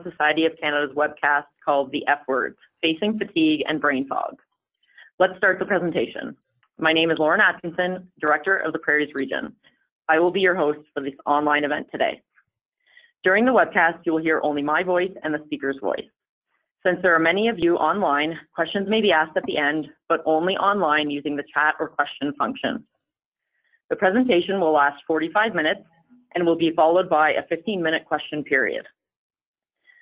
Society of Canada's webcast called The F Words, Facing Fatigue and Brain Fog. Let's start the presentation. My name is Lauren Atkinson, Director of the Prairies Region. I will be your host for this online event today. During the webcast, you will hear only my voice and the speaker's voice. Since there are many of you online, questions may be asked at the end, but only online using the chat or question function. The presentation will last 45 minutes and will be followed by a 15-minute question period.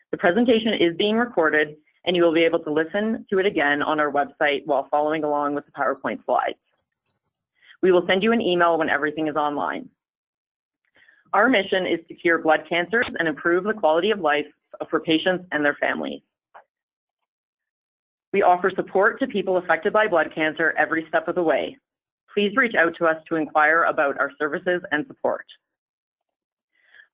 The presentation is being recorded, and you will be able to listen to it again on our website while following along with the PowerPoint slides. We will send you an email when everything is online. Our mission is to cure blood cancers and improve the quality of life for patients and their families. We offer support to people affected by blood cancer every step of the way. Please reach out to us to inquire about our services and support.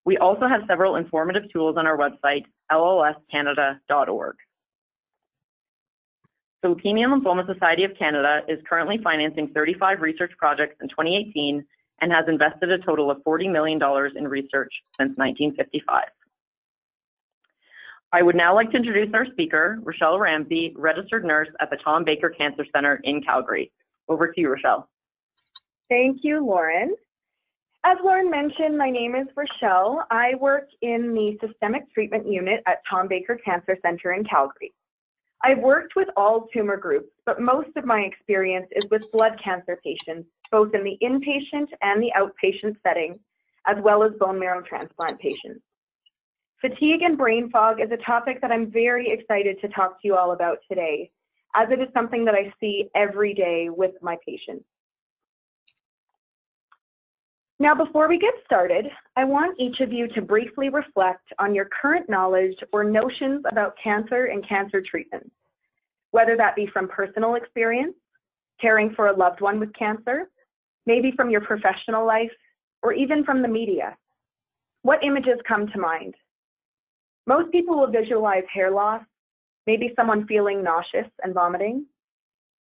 We also have several informative tools on our website, LLScanada.org. The Leukemia and Lymphoma Society of Canada is currently financing 35 research projects in 2018 and has invested a total of $40 million in research since 1955. I would now like to introduce our speaker, Rochelle Ramsey, registered nurse at the Tom Baker Cancer Centre in Calgary. Over to you, Rochelle. Thank you, Lauren. As Lauren mentioned, my name is Rochelle. I work in the Systemic Treatment Unit at Tom Baker Cancer Centre in Calgary. I've worked with all tumor groups, but most of my experience is with blood cancer patients, both in the inpatient and the outpatient setting, as well as bone marrow transplant patients. Fatigue and brain fog is a topic that I'm very excited to talk to you all about today, as it is something that I see every day with my patients. Now, before we get started, I want each of you to briefly reflect on your current knowledge or notions about cancer and cancer treatment, whether that be from personal experience, caring for a loved one with cancer, maybe from your professional life, or even from the media. What images come to mind? Most people will visualize hair loss, maybe someone feeling nauseous and vomiting,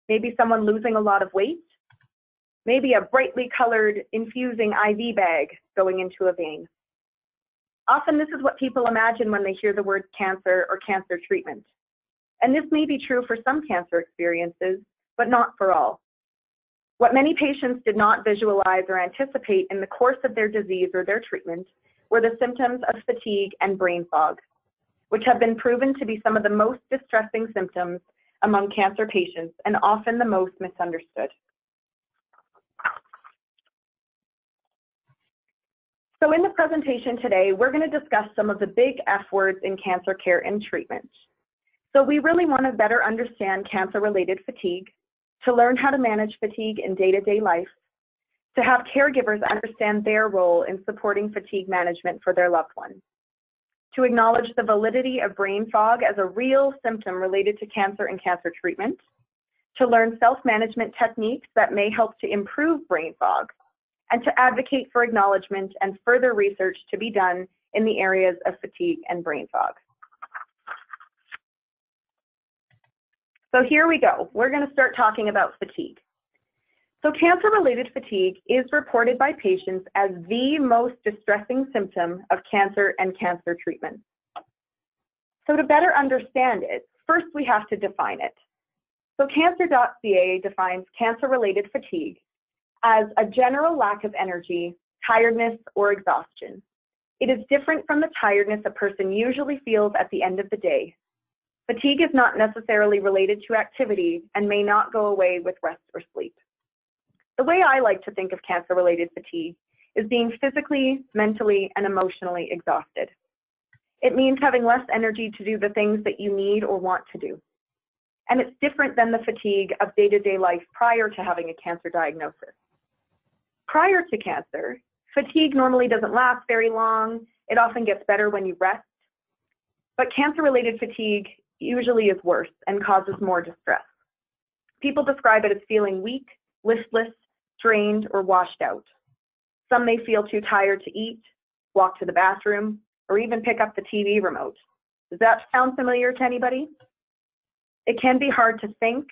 maybe someone losing a lot of weight, maybe a brightly colored infusing IV bag going into a vein. Often this is what people imagine when they hear the word cancer or cancer treatment. And this may be true for some cancer experiences, but not for all. What many patients did not visualize or anticipate in the course of their disease or their treatment were the symptoms of fatigue and brain fog, which have been proven to be some of the most distressing symptoms among cancer patients and often the most misunderstood. So in the presentation today, we're going to discuss some of the big F words in cancer care and treatment. So we really want to better understand cancer-related fatigue, to learn how to manage fatigue in day-to-day life, to have caregivers understand their role in supporting fatigue management for their loved ones, to acknowledge the validity of brain fog as a real symptom related to cancer and cancer treatment, to learn self-management techniques that may help to improve brain fog, and to advocate for acknowledgement and further research to be done in the areas of fatigue and brain fog. So here we go. We're going to start talking about fatigue. So cancer-related fatigue is reported by patients as the most distressing symptom of cancer and cancer treatment. So to better understand it, first we have to define it. So cancer.ca defines cancer-related fatigue as a general lack of energy, tiredness, or exhaustion. It is different from the tiredness a person usually feels at the end of the day. Fatigue is not necessarily related to activity and may not go away with rest or sleep. The way I like to think of cancer-related fatigue is being physically, mentally, and emotionally exhausted. It means having less energy to do the things that you need or want to do. And it's different than the fatigue of day-to-day life prior to having a cancer diagnosis. Prior to cancer, fatigue normally doesn't last very long. It often gets better when you rest. But cancer-related fatigue usually is worse and causes more distress. People describe it as feeling weak, listless, drained, or washed out. Some may feel too tired to eat, walk to the bathroom, or even pick up the TV remote. Does that sound familiar to anybody? It can be hard to think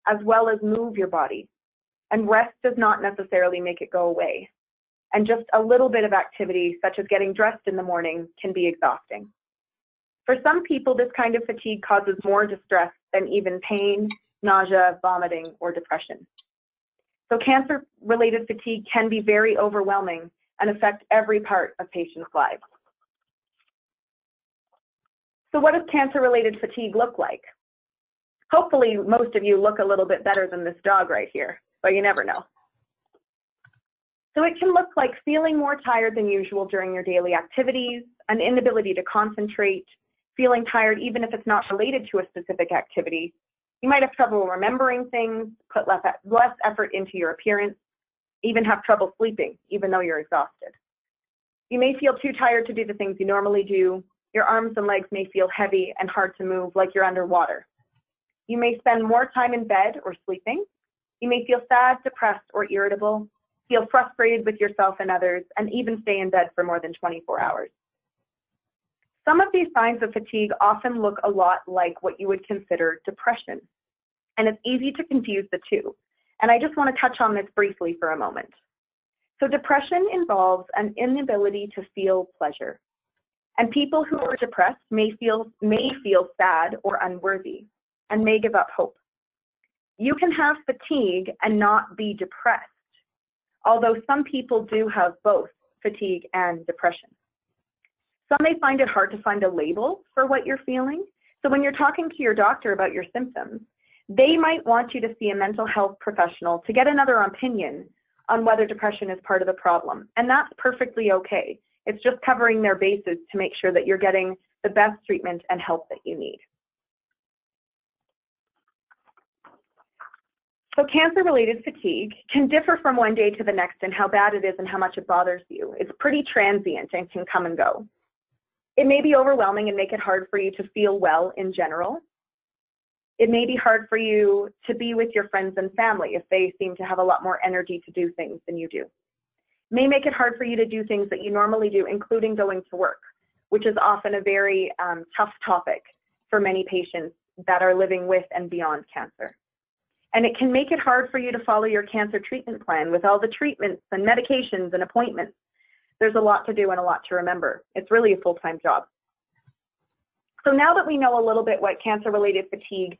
as well as move your body. And rest does not necessarily make it go away. And just a little bit of activity, such as getting dressed in the morning, can be exhausting. For some people, this kind of fatigue causes more distress than even pain, nausea, vomiting, or depression. So cancer-related fatigue can be very overwhelming and affect every part of patients' lives. So what does cancer-related fatigue look like? Hopefully, most of you look a little bit better than this dog right here, but you never know. So it can look like feeling more tired than usual during your daily activities, an inability to concentrate, feeling tired even if it's not related to a specific activity. You might have trouble remembering things, put less effort into your appearance, even have trouble sleeping even though you're exhausted. You may feel too tired to do the things you normally do. Your arms and legs may feel heavy and hard to move, like you're underwater. You may spend more time in bed or sleeping. You may feel sad, depressed, or irritable, feel frustrated with yourself and others, and even stay in bed for more than 24 hours. Some of these signs of fatigue often look a lot like what you would consider depression, and it's easy to confuse the two. And I just want to touch on this briefly for a moment. So depression involves an inability to feel pleasure, and people who are depressed may feel sad or unworthy, and may give up hope. You can have fatigue and not be depressed, although some people do have both fatigue and depression. Some may find it hard to find a label for what you're feeling. So when you're talking to your doctor about your symptoms, they might want you to see a mental health professional to get another opinion on whether depression is part of the problem. And that's perfectly okay. It's just covering their bases to make sure that you're getting the best treatment and help that you need. So cancer-related fatigue can differ from one day to the next in how bad it is and how much it bothers you. It's pretty transient and can come and go. It may be overwhelming and make it hard for you to feel well in general. It may be hard for you to be with your friends and family if they seem to have a lot more energy to do things than you do. It may make it hard for you to do things that you normally do, including going to work, which is often a very tough topic for many patients that are living with and beyond cancer. And it can make it hard for you to follow your cancer treatment plan with all the treatments and medications and appointments. There's a lot to do and a lot to remember. It's really a full-time job. So now that we know a little bit what cancer-related fatigue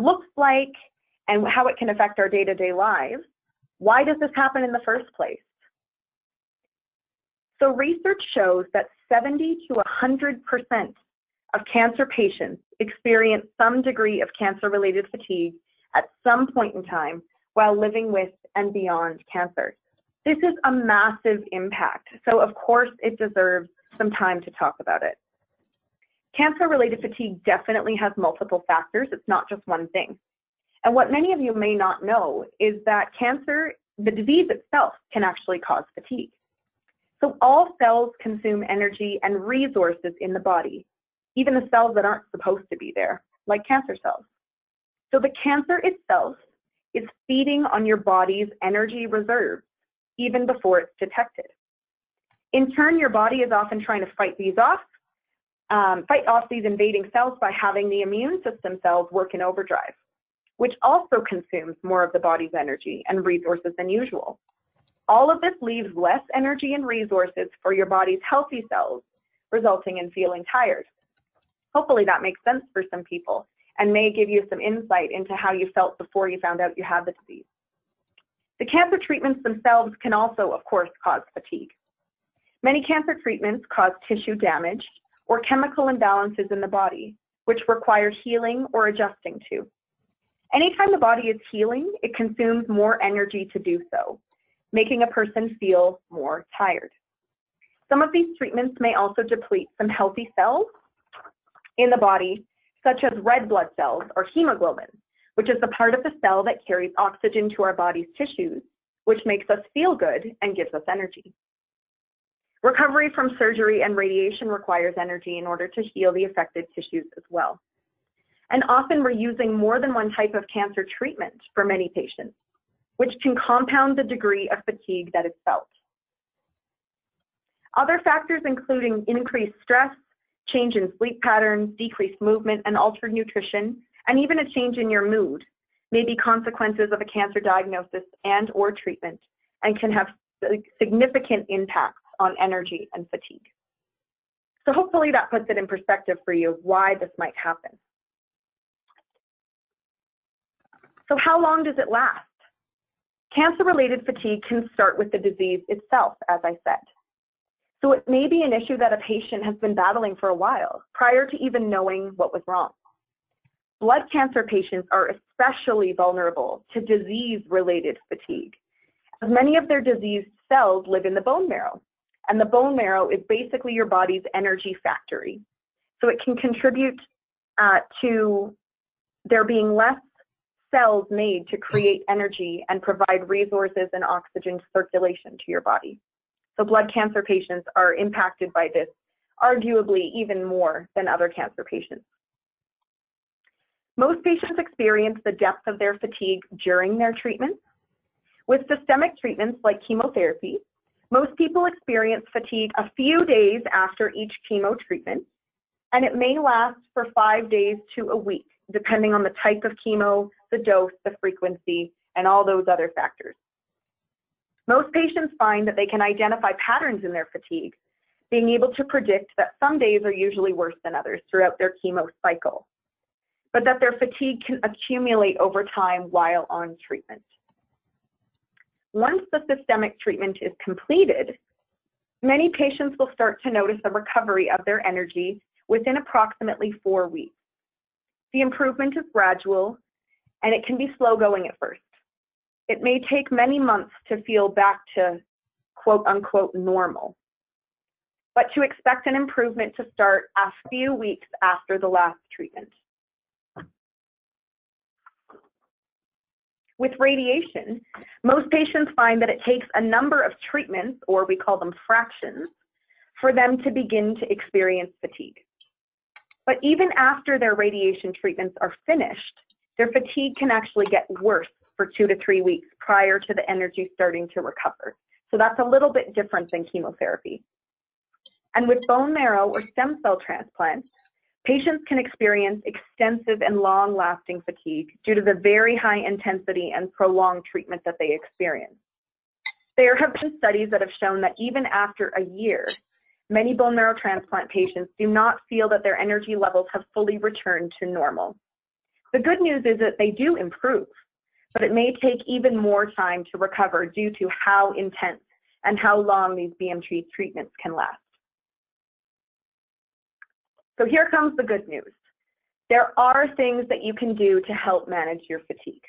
looks like and how it can affect our day-to-day lives, why does this happen in the first place? So research shows that 70 to 100% of cancer patients experience some degree of cancer-related fatigue at some point in time while living with and beyond cancer. This is a massive impact, so of course it deserves some time to talk about it. Cancer-related fatigue definitely has multiple factors. It's not just one thing. And what many of you may not know is that cancer, the disease itself, can actually cause fatigue. So all cells consume energy and resources in the body, even the cells that aren't supposed to be there, like cancer cells. So the cancer itself is feeding on your body's energy reserves even before it's detected. In turn, your body is often trying to fight off these invading cells by having the immune system cells work in overdrive, which also consumes more of the body's energy and resources than usual. All of this leaves less energy and resources for your body's healthy cells, resulting in feeling tired. Hopefully that makes sense for some people and may give you some insight into how you felt before you found out you had the disease. The cancer treatments themselves can also, of course, cause fatigue. Many cancer treatments cause tissue damage or chemical imbalances in the body, which require healing or adjusting to. Anytime the body is healing, it consumes more energy to do so, making a person feel more tired. Some of these treatments may also deplete some healthy cells in the body, such as red blood cells or hemoglobin, which is the part of the cell that carries oxygen to our body's tissues, which makes us feel good and gives us energy. Recovery from surgery and radiation requires energy in order to heal the affected tissues as well. And often we're using more than one type of cancer treatment for many patients, which can compound the degree of fatigue that is felt. Other factors including increased stress, change in sleep patterns, decreased movement, and altered nutrition, and even a change in your mood may be consequences of a cancer diagnosis and or treatment and can have significant impacts on energy and fatigue. So hopefully that puts it in perspective for you of why this might happen. So how long does it last? Cancer-related fatigue can start with the disease itself, as I said. So it may be an issue that a patient has been battling for a while, prior to even knowing what was wrong. Blood cancer patients are especially vulnerable to disease-related fatigue, as many of their diseased cells live in the bone marrow, and the bone marrow is basically your body's energy factory. So it can contribute to there being less cells made to create energy and provide resources and oxygen circulation to your body. So blood cancer patients are impacted by this, arguably even more than other cancer patients. Most patients experience the depth of their fatigue during their treatments. With systemic treatments like chemotherapy, most people experience fatigue a few days after each chemo treatment, and it may last for 5 days to a week, depending on the type of chemo, the dose, the frequency, and all those other factors. Most patients find that they can identify patterns in their fatigue, being able to predict that some days are usually worse than others throughout their chemo cycle, but that their fatigue can accumulate over time while on treatment. Once the systemic treatment is completed, many patients will start to notice a recovery of their energy within approximately 4 weeks. The improvement is gradual, and it can be slow going at first. It may take many months to feel back to quote unquote normal, but to expect an improvement to start a few weeks after the last treatment. With radiation, most patients find that it takes a number of treatments, or we call them fractions, for them to begin to experience fatigue. But even after their radiation treatments are finished, their fatigue can actually get worse for 2 to 3 weeks prior to the energy starting to recover. So that's a little bit different than chemotherapy. And with bone marrow or stem cell transplants, patients can experience extensive and long-lasting fatigue due to the very high intensity and prolonged treatment that they experience. There have been studies that have shown that even after a year, many bone marrow transplant patients do not feel that their energy levels have fully returned to normal. The good news is that they do improve, but it may take even more time to recover due to how intense and how long these BMT treatments can last. So here comes the good news. There are things that you can do to help manage your fatigue.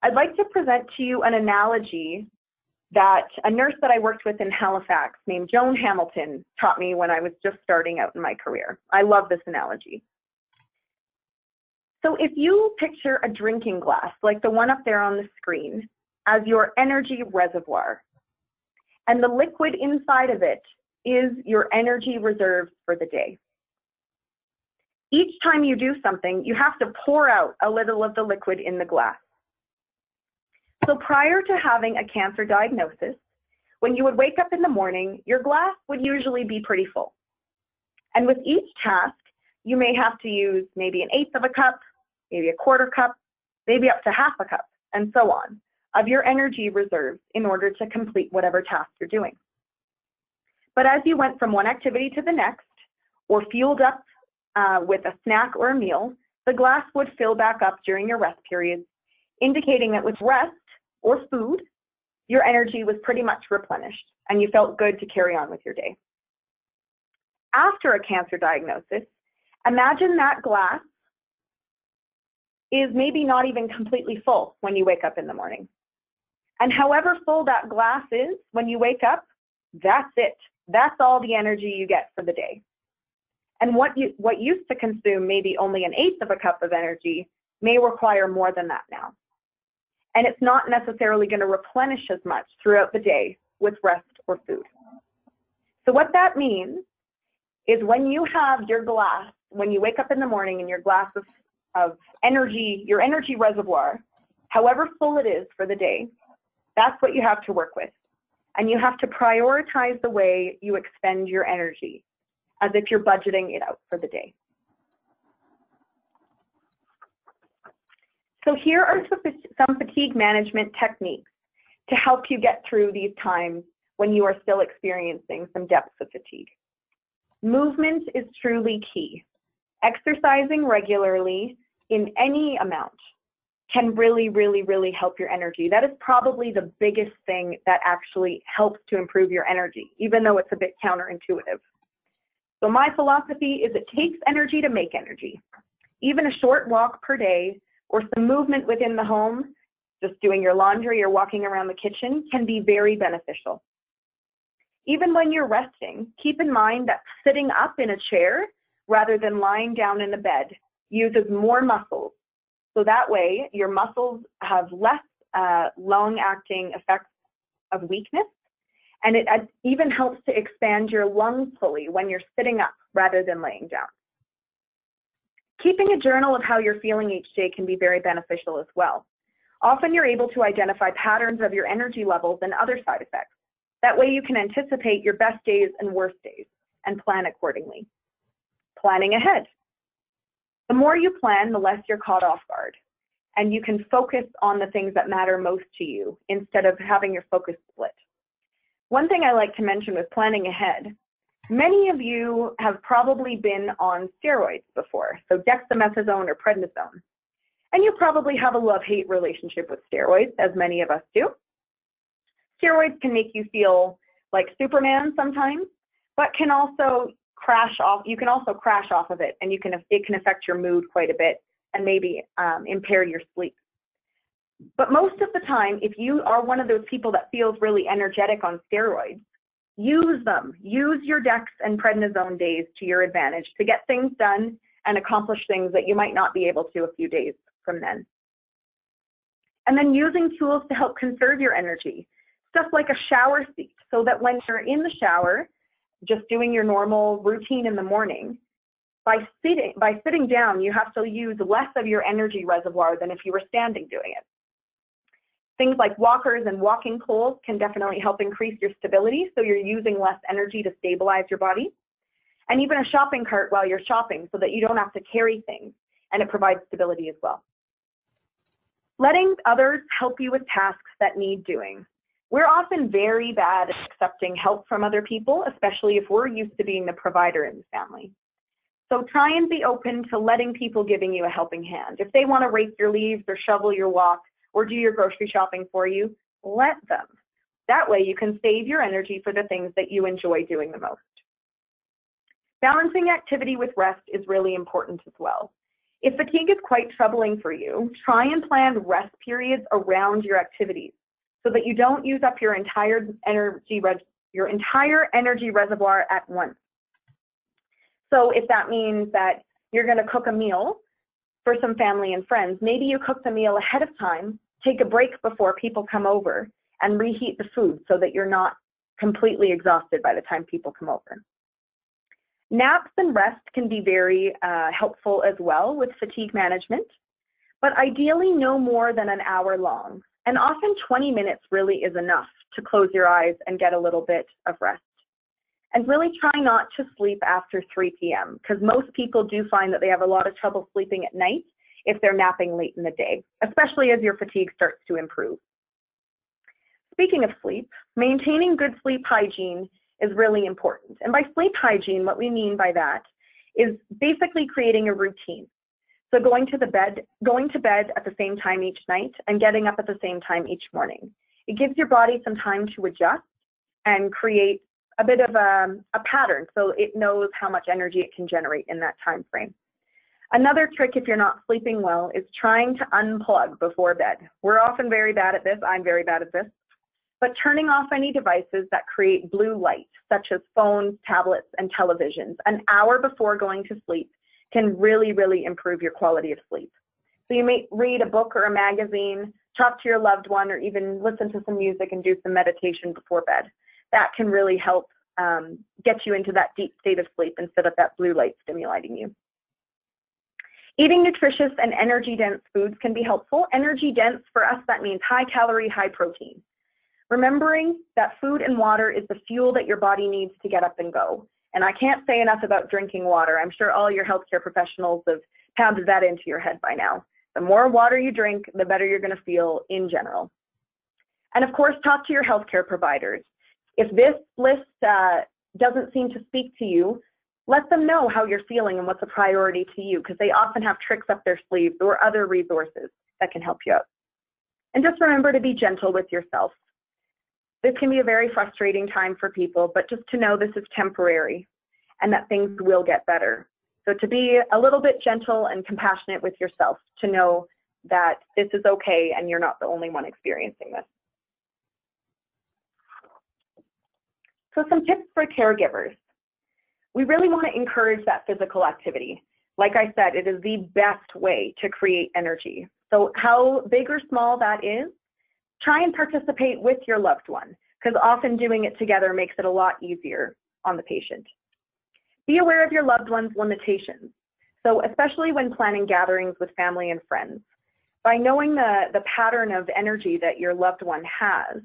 I'd like to present to you an analogy that a nurse that I worked with in Halifax named Joan Hamilton taught me when I was just starting out in my career. I love this analogy. So if you picture a drinking glass, like the one up there on the screen, as your energy reservoir, and the liquid inside of it is your energy reserves for the day. Each time you do something, you have to pour out a little of the liquid in the glass. So prior to having a cancer diagnosis, when you would wake up in the morning, your glass would usually be pretty full. And with each task, you may have to use maybe 1/8 of a cup, maybe 1/4 cup, maybe up to 1/2 a cup, and so on, of your energy reserves in order to complete whatever task you're doing. But as you went from one activity to the next, or fueled up with a snack or a meal, the glass would fill back up during your rest periods, indicating that with rest or food, your energy was pretty much replenished and you felt good to carry on with your day. After a cancer diagnosis, imagine that glass is maybe not even completely full when you wake up in the morning. And however full that glass is when you wake up, that's it. That's all the energy you get for the day. And what used to consume maybe only 1/8 of a cup of energy may require more than that now. And it's not necessarily going to replenish as much throughout the day with rest or food. So what that means is when you have your glass, when you wake up in the morning and your glass of energy, your energy reservoir, however full it is for the day, that's what you have to work with. And you have to prioritize the way you expend your energy, as if you're budgeting it out for the day. So here are some fatigue management techniques to help you get through these times when you are still experiencing some depths of fatigue. Movement is truly key. Exercising regularly in any amount can really, really, really help your energy. That is probably the biggest thing that actually helps to improve your energy, even though it's a bit counterintuitive. So my philosophy is it takes energy to make energy. Even a short walk per day or some movement within the home, just doing your laundry or walking around the kitchen, can be very beneficial. Even when you're resting, keep in mind that sitting up in a chair rather than lying down in a bed uses more muscles. So that way your muscles have less long-acting effects of weakness, and it even helps to expand your lungs fully when you're sitting up rather than laying down. Keeping a journal of how you're feeling each day can be very beneficial as well. Often you're able to identify patterns of your energy levels and other side effects. That way you can anticipate your best days and worst days and plan accordingly. Planning ahead. The more you plan, the less you're caught off guard, and you can focus on the things that matter most to you instead of having your focus split. One thing I like to mention with planning ahead, many of you have probably been on steroids before, so dexamethasone or prednisone. And you probably have a love-hate relationship with steroids, as many of us do. Steroids can make you feel like Superman sometimes, but can also crash off. You can also crash off of it, and it can affect your mood quite a bit and maybe impair your sleep. But most of the time, if you are one of those people that feels really energetic on steroids, use them. Use your dex and prednisone days to your advantage to get things done and accomplish things that you might not be able to a few days from then. And then using tools to help conserve your energy. Stuff like a shower seat, so that when you're in the shower, just doing your normal routine in the morning, by sitting down, you have to use less of your energy reservoir than if you were standing doing it. Things like walkers and walking poles can definitely help increase your stability, so you're using less energy to stabilize your body. And even a shopping cart while you're shopping, so that you don't have to carry things, and it provides stability as well. Letting others help you with tasks that need doing. We're often very bad at accepting help from other people, especially if we're used to being the provider in the family. So try and be open to letting people giving you a helping hand. If they want to rake your leaves or shovel your walk or do your grocery shopping for you, let them. That way you can save your energy for the things that you enjoy doing the most. Balancing activity with rest is really important as well. If fatigue is quite troubling for you, try and plan rest periods around your activities, so that you don't use up your entire energy reservoir at once. So if that means that you're going to cook a meal for some family and friends, maybe you cook the meal ahead of time, take a break before people come over, and reheat the food so that you're not completely exhausted by the time people come over. Naps and rest can be very helpful as well with fatigue management, but ideally no more than an hour long. And often 20 minutes really is enough to close your eyes and get a little bit of rest. And really try not to sleep after 3 p.m. because most people do find that they have a lot of trouble sleeping at night if they're napping late in the day, especially as your fatigue starts to improve. Speaking of sleep, maintaining good sleep hygiene is really important. And by sleep hygiene, what we mean by that is basically creating a routine. So going to bed at the same time each night and getting up at the same time each morning. It gives your body some time to adjust and create a bit of a pattern so it knows how much energy it can generate in that time frame. Another trick if you're not sleeping well is trying to unplug before bed. We're often very bad at this. I'm very bad at this. But turning off any devices that create blue light, such as phones, tablets, and televisions, an hour before going to sleep can really, really improve your quality of sleep. So you may read a book or a magazine, talk to your loved one, or even listen to some music and do some meditation before bed. That can really help get you into that deep state of sleep instead of that blue light stimulating you. Eating nutritious and energy-dense foods can be helpful. Energy-dense, for us, that means high calorie, high protein. Remembering that food and water is the fuel that your body needs to get up and go. And I can't say enough about drinking water. I'm sure all your healthcare professionals have pounded that into your head by now. The more water you drink, the better you're going to feel in general. And of course, talk to your healthcare providers. If this list doesn't seem to speak to you, Let them know how you're feeling and what's a priority to you, because they often have tricks up their sleeves or other resources that can help you out. And just remember to be gentle with yourself. This can be a very frustrating time for people, but just to know this is temporary and that things will get better. So to be a little bit gentle and compassionate with yourself, to know that this is okay and you're not the only one experiencing this. So some tips for caregivers. We really want to encourage that physical activity. Like I said, it is the best way to create energy. So how big or small that is, try and participate with your loved one, because often doing it together makes it a lot easier on the patient. Be aware of your loved one's limitations. So especially when planning gatherings with family and friends, by knowing the pattern of energy that your loved one has,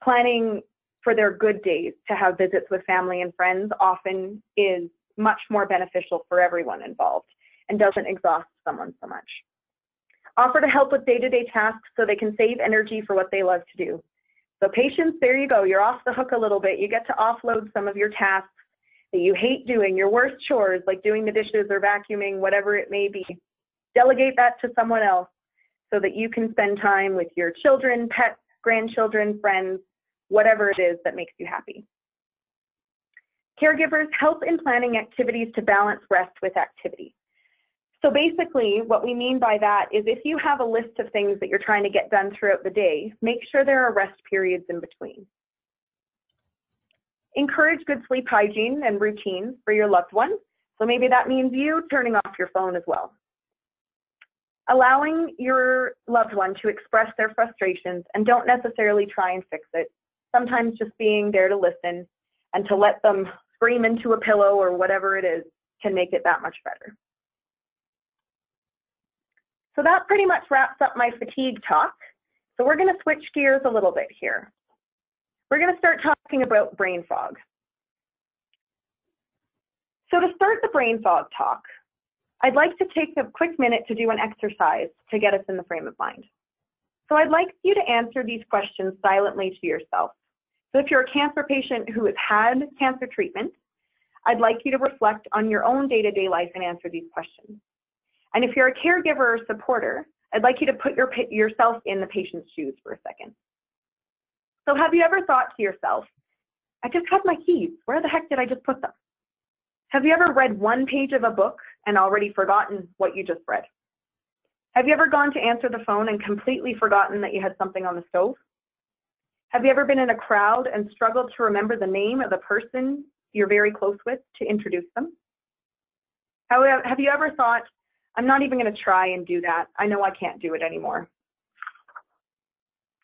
planning for their good days to have visits with family and friends often is much more beneficial for everyone involved and doesn't exhaust someone so much. Offer to help with day-to-day tasks so they can save energy for what they love to do. So patients, there you go, you're off the hook a little bit. You get to offload some of your tasks that you hate doing, your worst chores, like doing the dishes or vacuuming, whatever it may be. Delegate that to someone else so that you can spend time with your children, pets, grandchildren, friends, whatever it is that makes you happy. Caregivers help in planning activities to balance rest with activity. So basically, what we mean by that is if you have a list of things that you're trying to get done throughout the day, make sure there are rest periods in between. Encourage good sleep hygiene and routines for your loved one. So maybe that means you turning off your phone as well. Allowing your loved one to express their frustrations and don't necessarily try and fix it. Sometimes just being there to listen and to let them scream into a pillow or whatever it is can make it that much better. So that pretty much wraps up my fatigue talk. So we're going to switch gears a little bit here. We're going to start talking about brain fog. So to start the brain fog talk, I'd like to take a quick minute to do an exercise to get us in the frame of mind. So I'd like you to answer these questions silently to yourself. So if you're a cancer patient who has had cancer treatment, I'd like you to reflect on your own day-to-day life and answer these questions. And if you're a caregiver or supporter, I'd like you to put yourself in the patient's shoes for a second. So have you ever thought to yourself, I just had my keys, where the heck did I just put them? Have you ever read one page of a book and already forgotten what you just read? Have you ever gone to answer the phone and completely forgotten that you had something on the stove? Have you ever been in a crowd and struggled to remember the name of the person you're very close with to introduce them? Have you ever thought, I'm not even going to try and do that. I know I can't do it anymore.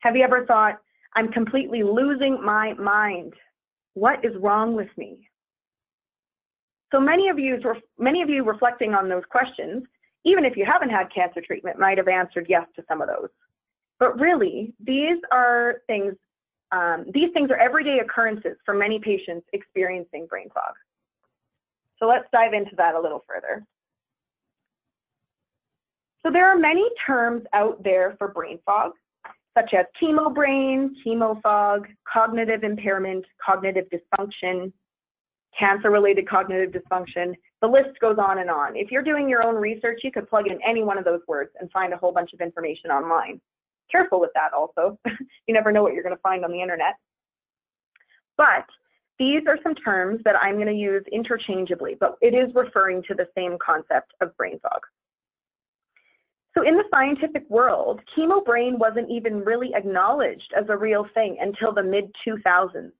Have you ever thought, I'm completely losing my mind. What is wrong with me? So many of you reflecting on those questions, even if you haven't had cancer treatment, might have answered yes to some of those. But really, these are things, are everyday occurrences for many patients experiencing brain fog. So let's dive into that a little further. So there are many terms out there for brain fog, such as chemo brain, chemo fog, cognitive impairment, cognitive dysfunction, cancer-related cognitive dysfunction. The list goes on and on. If you're doing your own research, you could plug in any one of those words and find a whole bunch of information online. Careful with that also. You never know what you're going to find on the internet. But these are some terms that I'm going to use interchangeably, but it is referring to the same concept of brain fog. So in the scientific world, chemo brain wasn't even really acknowledged as a real thing until the mid-2000s.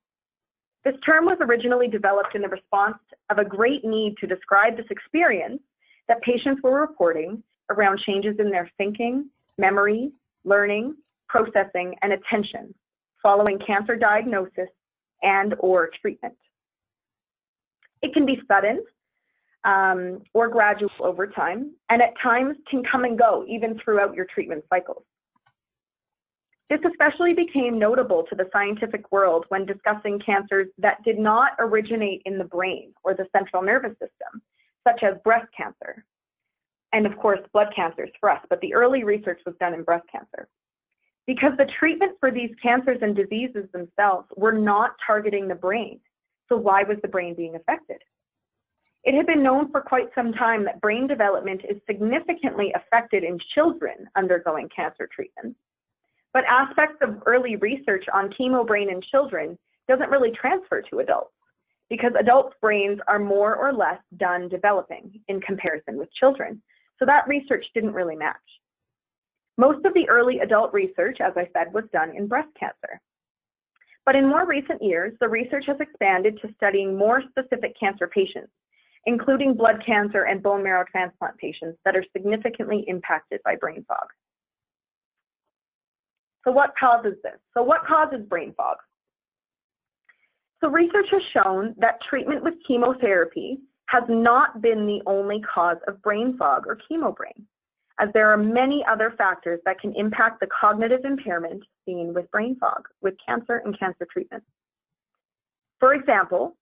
This term was originally developed in the response of a great need to describe this experience that patients were reporting around changes in their thinking, memory, learning, processing, and attention following cancer diagnosis and/or treatment. It can be sudden or gradual over time, and at times can come and go even throughout your treatment cycles. This especially became notable to the scientific world when discussing cancers that did not originate in the brain or the central nervous system, such as breast cancer, and of course blood cancers for us, but the early research was done in breast cancer. Because the treatment for these cancers and diseases themselves were not targeting the brain. So why was the brain being affected? It had been known for quite some time that brain development is significantly affected in children undergoing cancer treatment, but aspects of early research on chemo brain in children doesn't really transfer to adults because adults' brains are more or less done developing in comparison with children. So that research didn't really match. Most of the early adult research, as I said, was done in breast cancer. But in more recent years, the research has expanded to studying more specific cancer patients, including blood cancer and bone marrow transplant patients that are significantly impacted by brain fog. So what causes this? So what causes brain fog? So research has shown that treatment with chemotherapy has not been the only cause of brain fog or chemobrain, as there are many other factors that can impact the cognitive impairment seen with brain fog, with cancer and cancer treatment. For example,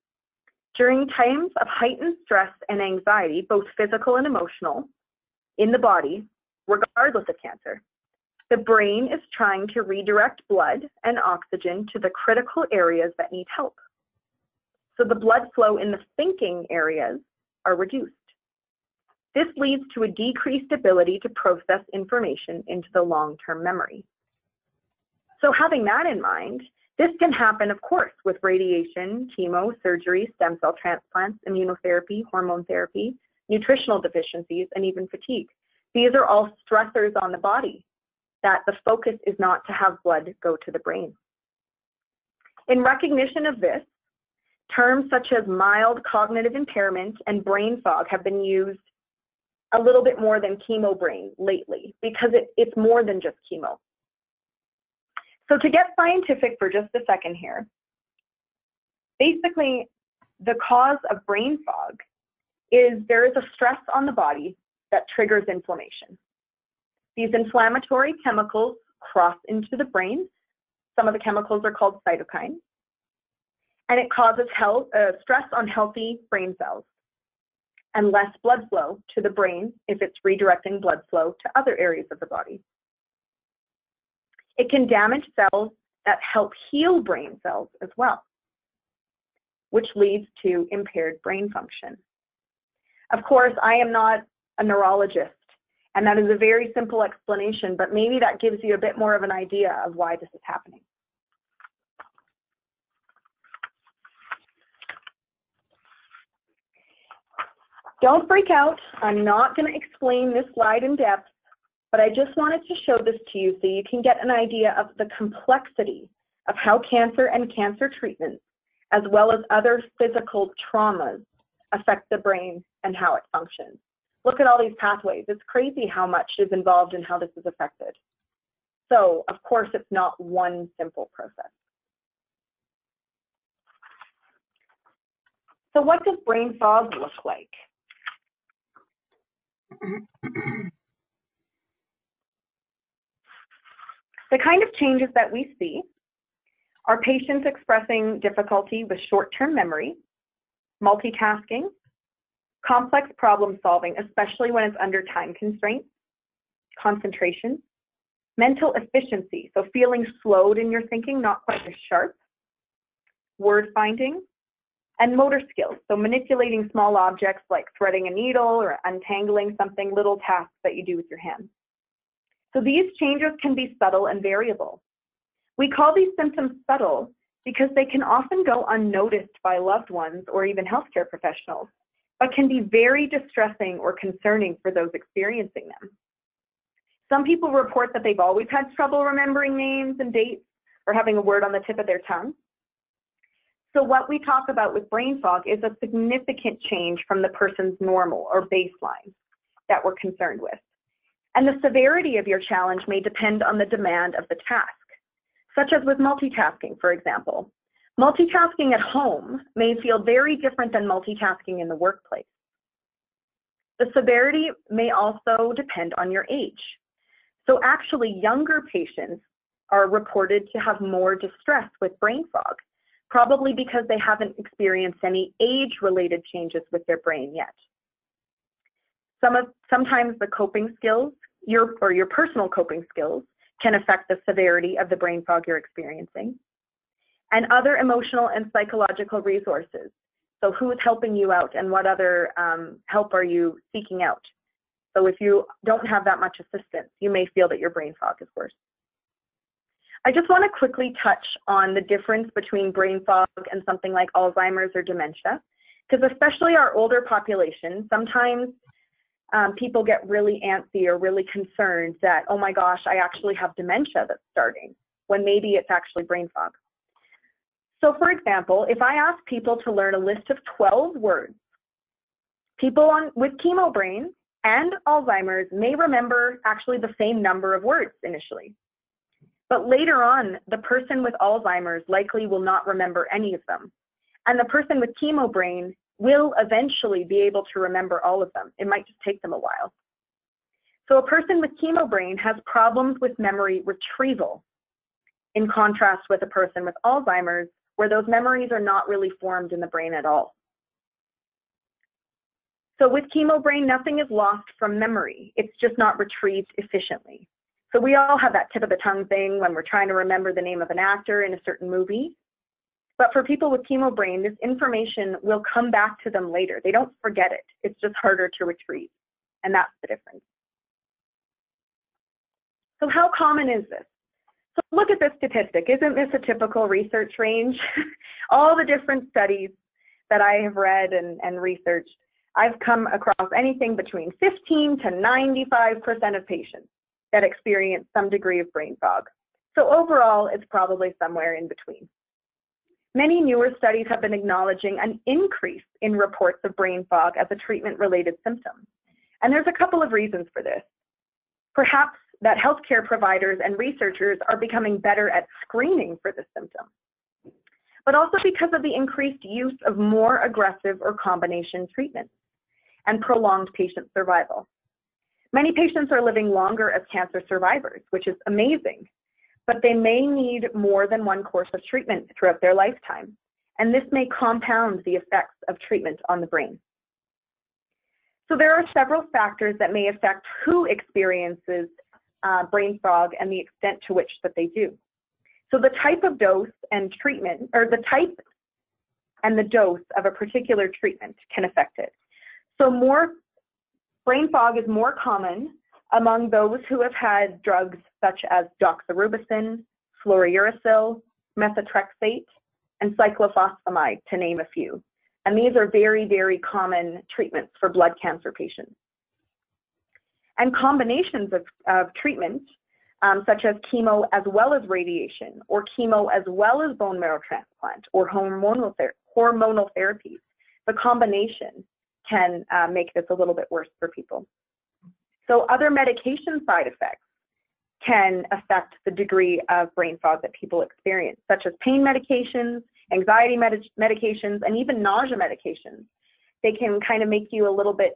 during times of heightened stress and anxiety, both physical and emotional, in the body, regardless of cancer, the brain is trying to redirect blood and oxygen to the critical areas that need help. So the blood flow in the thinking areas are reduced. This leads to a decreased ability to process information into the long-term memory. So having that in mind, this can happen, of course, with radiation, chemo, surgery, stem cell transplants, immunotherapy, hormone therapy, nutritional deficiencies, and even fatigue. These are all stressors on the body that the focus is not to have blood go to the brain. In recognition of this, terms such as mild cognitive impairment and brain fog have been used a little bit more than chemo brain lately because it's more than just chemo. So to get scientific for just a second here, basically the cause of brain fog is there is a stress on the body that triggers inflammation. These inflammatory chemicals cross into the brain. Some of the chemicals are called cytokines, and it causes stress on healthy brain cells and less blood flow to the brain if it's redirecting blood flow to other areas of the body. It can damage cells that help heal brain cells as well, which leads to impaired brain function. Of course, I am not a neurologist, and that is a very simple explanation, but maybe that gives you a bit more of an idea of why this is happening. Don't freak out. I'm not going to explain this slide in depth, but I just wanted to show this to you so you can get an idea of the complexity of how cancer and cancer treatments, as well as other physical traumas, affect the brain and how it functions. Look at all these pathways. It's crazy how much is involved in how this is affected. So, of course, it's not one simple process. So what does brain fog look like? The kind of changes that we see are patients expressing difficulty with short-term memory, multitasking, complex problem solving, especially when it's under time constraints, concentration, mental efficiency, so feeling slowed in your thinking, not quite as sharp, word finding, and motor skills, so manipulating small objects like threading a needle or untangling something, little tasks that you do with your hands. So these changes can be subtle and variable. We call these symptoms subtle because they can often go unnoticed by loved ones or even healthcare professionals, but can be very distressing or concerning for those experiencing them. Some people report that they've always had trouble remembering names and dates or having a word on the tip of their tongue. So what we talk about with brain fog is a significant change from the person's normal or baseline that we're concerned with. And the severity of your challenge may depend on the demand of the task, such as with multitasking, for example. Multitasking at home may feel very different than multitasking in the workplace. The severity may also depend on your age. So actually, younger patients are reported to have more distress with brain fog, probably because they haven't experienced any age-related changes with their brain yet. Sometimes the coping skills, your personal coping skills, can affect the severity of the brain fog you're experiencing. And other emotional and psychological resources, So who is helping you out and what other help are you seeking out? So if you don't have that much assistance, you may feel that your brain fog is worse. I just want to quickly touch on the difference between brain fog and something like Alzheimer's or dementia, because especially our older population, sometimes people get really antsy or really concerned that, oh my gosh, I actually have dementia that's starting, when maybe it's actually brain fog. So for example, if I ask people to learn a list of 12 words, people with chemo brain and Alzheimer's may remember actually the same number of words initially. But later on, the person with Alzheimer's likely will not remember any of them. And the person with chemo brain will eventually be able to remember all of them. It might just take them a while. So a person with chemo brain has problems with memory retrieval, in contrast with a person with Alzheimer's, where those memories are not really formed in the brain at all. So with chemo brain, nothing is lost from memory. It's just not retrieved efficiently. So we all have that tip of the tongue thing when we're trying to remember the name of an actor in a certain movie. But for people with chemo brain, this information will come back to them later. They don't forget it. It's just harder to retrieve. And that's the difference. So how common is this? So look at this statistic. Isn't this a typical research range? All the different studies that I have read and researched, I've come across anything between 15 to 95% of patients that experience some degree of brain fog. So overall, it's probably somewhere in between. Many newer studies have been acknowledging an increase in reports of brain fog as a treatment-related symptom. And there's a couple of reasons for this. Perhaps that healthcare providers and researchers are becoming better at screening for this symptom, but also because of the increased use of more aggressive or combination treatments and prolonged patient survival. Many patients are living longer as cancer survivors, which is amazing, but they may need more than one course of treatment throughout their lifetime, and this may compound the effects of treatment on the brain. So there are several factors that may affect who experiences brain fog and the extent to which that they do. So the type of dose and treatment, or the type and the dose of a particular treatment can affect it. So brain fog is more common among those who have had drugs such as doxorubicin, fluorouracil, methotrexate, and cyclophosphamide, to name a few. And these are very, very common treatments for blood cancer patients. And combinations of treatment, such as chemo as well as radiation, or chemo as well as bone marrow transplant, or hormonal therapies, the combination can make this a little bit worse for people. So other medication side effects can affect the degree of brain fog that people experience, such as pain medications, anxiety medications, and even nausea medications. They can kind of make you a little bit,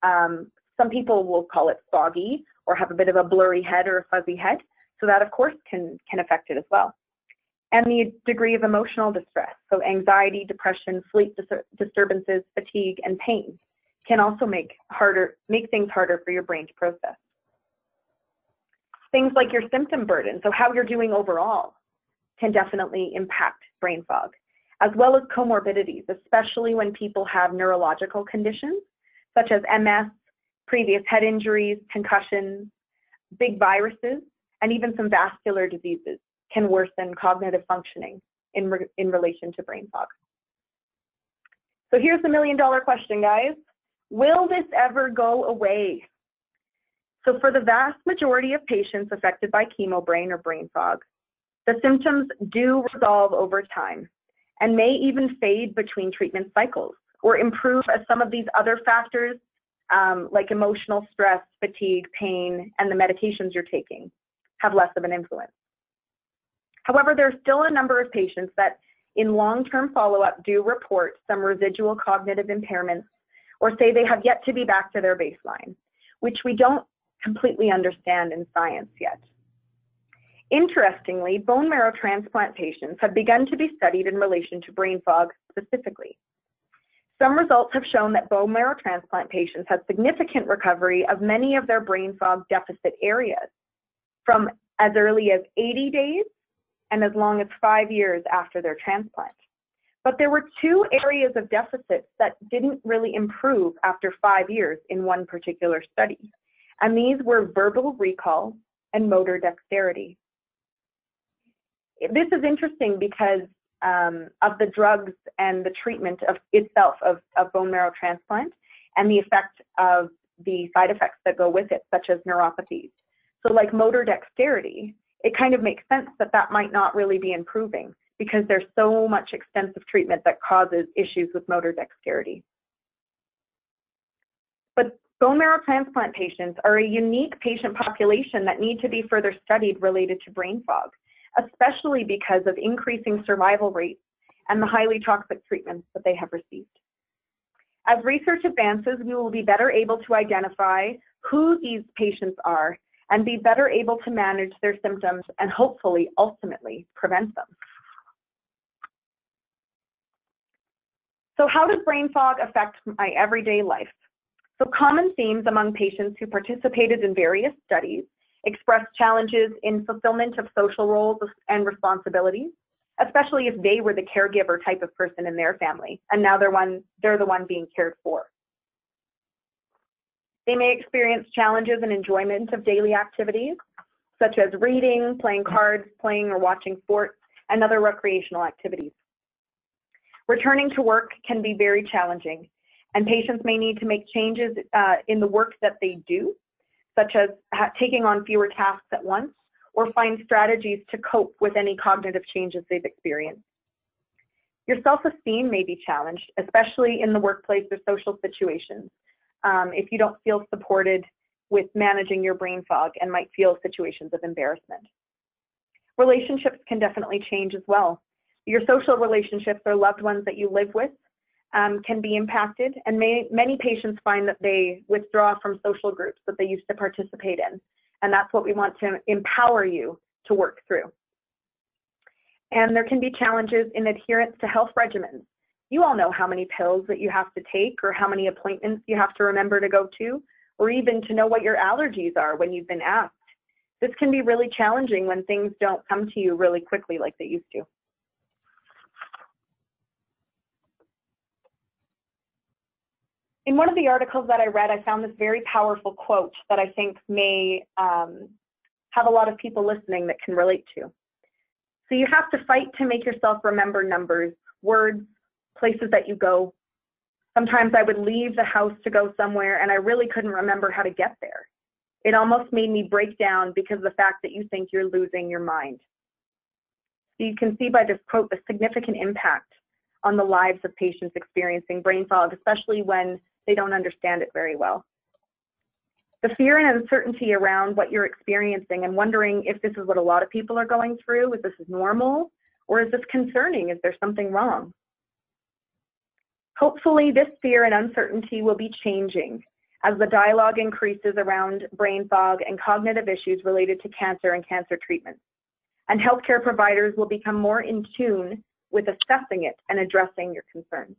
some people will call it foggy or have a bit of a blurry head or a fuzzy head. So that, of course, can affect it as well. And the degree of emotional distress, so anxiety, depression, sleep disturbances, fatigue, and pain can also make things harder for your brain to process. Things like your symptom burden, so how you're doing overall, can definitely impact brain fog, as well as comorbidities, especially when people have neurological conditions, such as MS, previous head injuries, concussions, big viruses, and even some vascular diseases can worsen cognitive functioning in relation to brain fog. So here's the million-dollar question, guys. Will this ever go away? So for the vast majority of patients affected by chemo brain or brain fog, the symptoms do resolve over time and may even fade between treatment cycles or improve as some of these other factors like emotional stress, fatigue, pain, and the medications you're taking have less of an influence. However, there's still a number of patients that in long-term follow-up do report some residual cognitive impairments or say they have yet to be back to their baseline, which we don't completely understand in science yet. Interestingly, bone marrow transplant patients have begun to be studied in relation to brain fog specifically. Some results have shown that bone marrow transplant patients had significant recovery of many of their brain fog deficit areas from as early as 80 days and as long as 5 years after their transplant. But there were two areas of deficits that didn't really improve after 5 years in one particular study. And these were verbal recall and motor dexterity. This is interesting because of the drugs and the treatment of itself of bone marrow transplant and the effect of the side effects that go with it, such as neuropathies. So like motor dexterity, it kind of makes sense that that might not really be improving because there's so much extensive treatment that causes issues with motor dexterity. But bone marrow transplant patients are a unique patient population that need to be further studied related to brain fog, especially because of increasing survival rates and the highly toxic treatments that they have received. As research advances, we will be better able to identify who these patients are and be better able to manage their symptoms and hopefully, ultimately, prevent them. So how does brain fog affect my everyday life? So common themes among patients who participated in various studies expressed challenges in fulfillment of social roles and responsibilities, especially if they were the caregiver type of person in their family, and now they're the one being cared for. They may experience challenges in enjoyment of daily activities, such as reading, playing cards, playing or watching sports, and other recreational activities. Returning to work can be very challenging, and patients may need to make changes in the work that they do, such as taking on fewer tasks at once, or find strategies to cope with any cognitive changes they've experienced. Your self-esteem may be challenged, especially in the workplace or social situations, if you don't feel supported with managing your brain fog and might feel situations of embarrassment. Relationships can definitely change as well. Your social relationships or loved ones that you live with can be impacted, and many patients find that they withdraw from social groups that they used to participate in, and that's what we want to empower you to work through. And there can be challenges in adherence to health regimens. You all know how many pills that you have to take or how many appointments you have to remember to go to, or even to know what your allergies are when you've been asked. This can be really challenging when things don't come to you really quickly like they used to. In one of the articles that I read, I found this very powerful quote that I think may have a lot of people listening that can relate to. So you have to fight to make yourself remember numbers, words, places that you go. Sometimes I would leave the house to go somewhere and I really couldn't remember how to get there. It almost made me break down because of the fact that you think you're losing your mind. So you can see by this quote the significant impact on the lives of patients experiencing brain fog, especially when they don't understand it very well. The fear and uncertainty around what you're experiencing and wondering if this is what a lot of people are going through, if this is normal, or is this concerning? Is there something wrong? Hopefully, this fear and uncertainty will be changing as the dialogue increases around brain fog and cognitive issues related to cancer and cancer treatment. And healthcare providers will become more in tune with assessing it and addressing your concerns.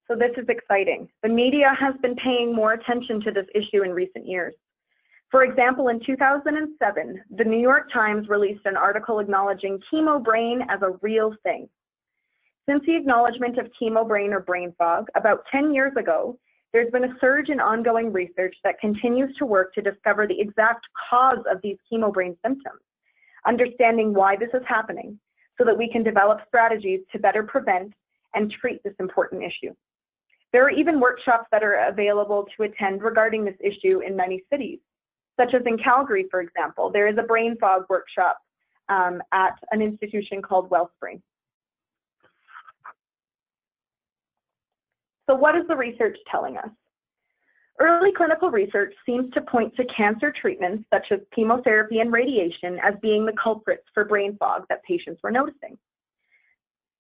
So this is exciting. The media has been paying more attention to this issue in recent years. For example, in 2007, the New York Times released an article acknowledging chemo brain as a real thing. Since the acknowledgement of chemo brain or brain fog about 10 years ago, there's been a surge in ongoing research that continues to work to discover the exact cause of these chemo brain symptoms, understanding why this is happening so that we can develop strategies to better prevent and treat this important issue. There are even workshops that are available to attend regarding this issue in many cities, such as in Calgary, for example. There is a brain fog workshop at an institution called Wellspring. So what is the research telling us? Early clinical research seems to point to cancer treatments such as chemotherapy and radiation as being the culprits for brain fog that patients were noticing.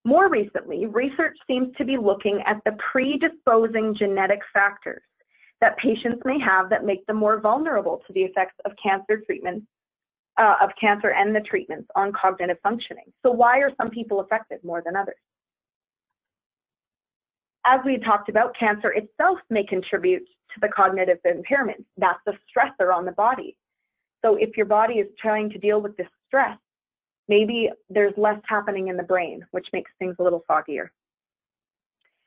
More recently, research seems to be looking at the predisposing genetic factors that patients may have that make them more vulnerable to the effects of cancer treatments, of cancer and the treatments on cognitive functioning. So why are some people affected more than others? As we talked about, cancer itself may contribute to the cognitive impairment. That's a stressor on the body. So if your body is trying to deal with this stress, Maybe there's less happening in the brain, which makes things a little foggier.